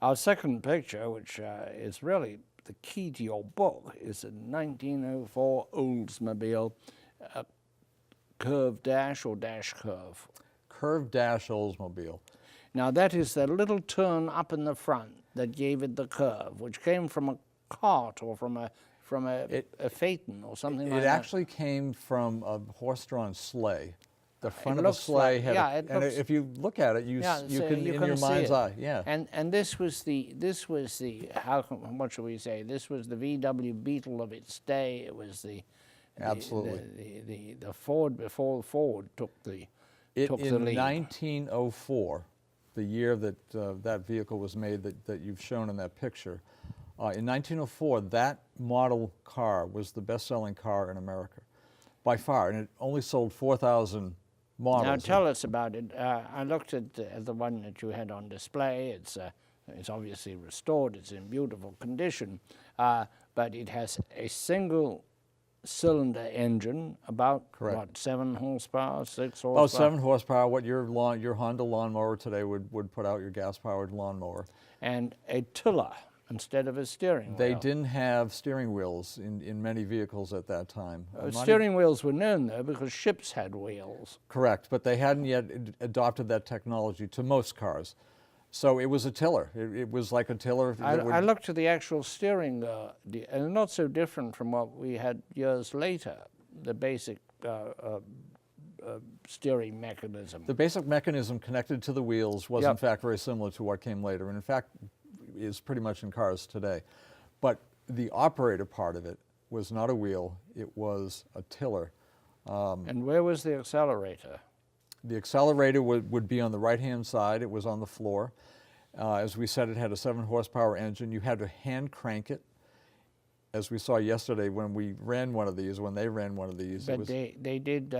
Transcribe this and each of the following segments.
Our second picture, which is really the key to your book, is a 1904 Oldsmobile curved dash or dash curve. Curved dash Oldsmobile. Now that is the little turn up in the front that gave it the curve, which came from a cart or from a phaeton or something like that. It actually came from a horse-drawn sleigh. The front of the sleigh had, and if you look at it, you can in your mind's eye, yeah. And this was the what shall we say? This was the VW Beetle of its day. It was the Ford before Ford took the lead. In 1904, the year that that vehicle was made that you've shown in that picture, in 1904, that model car was the best-selling car in America, by far, and it only sold 4,000 models. Now tell us about it. I looked at the one that you had on display. It's obviously restored. It's in beautiful condition, but it has a single-cylinder engine, about what, 7 horsepower, 6 horsepower? Oh, 7 horsepower. What your Honda lawnmower today would put out, your gas-powered lawnmower. And a tiller instead of a steering wheel. They didn't have steering wheels in many vehicles at that time. Steering wheels were known, though, because ships had wheels. Correct, but they hadn't yet adopted that technology to most cars. So it was a tiller. It was like a tiller. I looked at the actual steering, and not so different from what we had years later, the basic steering mechanism. The basic mechanism connected to the wheels was, in fact, very similar to what came later, and in fact, is pretty much in cars today. But the operator part of it was not a wheel, it was a tiller. And where was the accelerator? The accelerator would be on the right-hand side. It was on the floor. As we said, it had a 7 horsepower engine. You had to hand crank it, as we saw yesterday when we ran one of these, when they ran one of these. But they did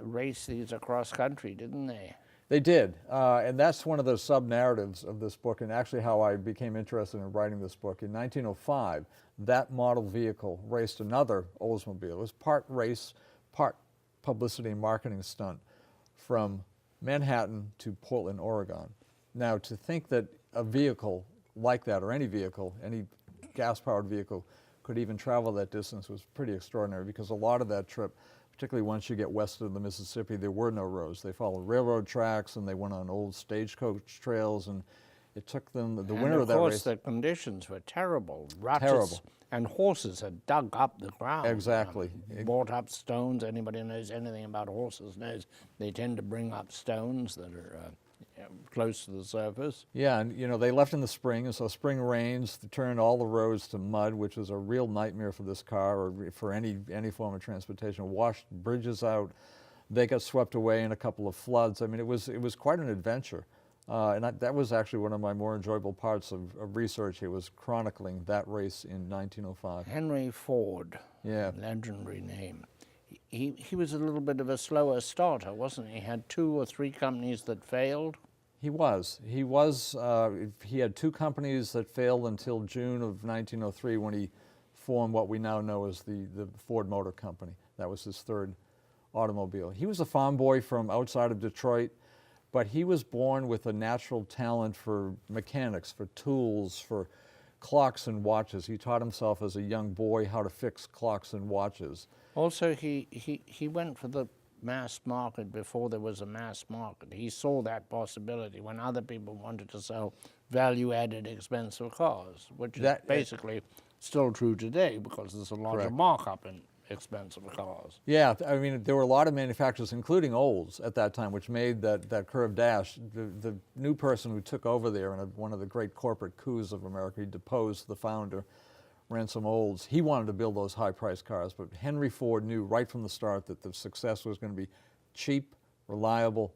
race these across country, didn't they? They did, and that's one of the sub-narratives of this book, and actually how I became interested in writing this book. In 1905, that model vehicle raced another Oldsmobile. It was part race, part publicity and marketing stunt from Manhattan to Portland, Oregon. Now, to think that a vehicle like that, or any vehicle, any gas-powered vehicle, could even travel that distance was pretty extraordinary, because a lot of that trip, particularly once you get west of the Mississippi, there were no roads. They followed railroad tracks, and they went on old stagecoach trails, and it took them the winter of that race. And of course, the conditions were terrible. Ruts and horses had dug up the ground. Exactly. Brought up stones. Anybody who knows anything about horses knows they tend to bring up stones that are close to the surface. Yeah, and they left in the spring, and so spring rains turned all the roads to mud, which was a real nightmare for this car or for any form of transportation. Washed bridges out. They got swept away in a couple of floods. I mean, it was quite an adventure. And that was actually one of my more enjoyable parts of research here, was chronicling that race in 1905. Henry Ford, legendary name. He was a little bit of a slower starter, wasn't he? He had 2 or 3 companies that failed. He had 2 companies that failed until June of 1903, when he formed what we now know as the Ford Motor Company. That was his 3rd automobile. He was a farm boy from outside of Detroit, but he was born with a natural talent for mechanics, for tools, for clocks and watches. He taught himself as a young boy how to fix clocks and watches. Also, he went for the mass market before there was a mass market. He saw that possibility when other people wanted to sell value-added expensive cars, which is basically still true today, because there's a larger markup in expensive cars. Yeah, I mean, there were a lot of manufacturers, including Olds at that time, which made that curved dash. The new person who took over there in one of the great corporate coups of America, he deposed the founder, Ransom Olds. He wanted to build those high-priced cars, but Henry Ford knew right from the start that the success was going to be cheap, reliable,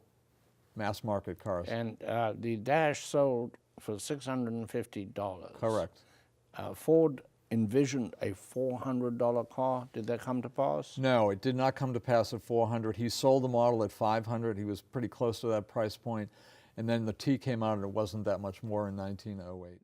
mass-market cars. And the Dash sold for $650. Correct. Ford envisioned a $400 car. Did that come to pass? No, it did not come to pass at $400. He sold the model at $500. He was pretty close to that price point. And then the T came out, and it wasn't that much more in 1908.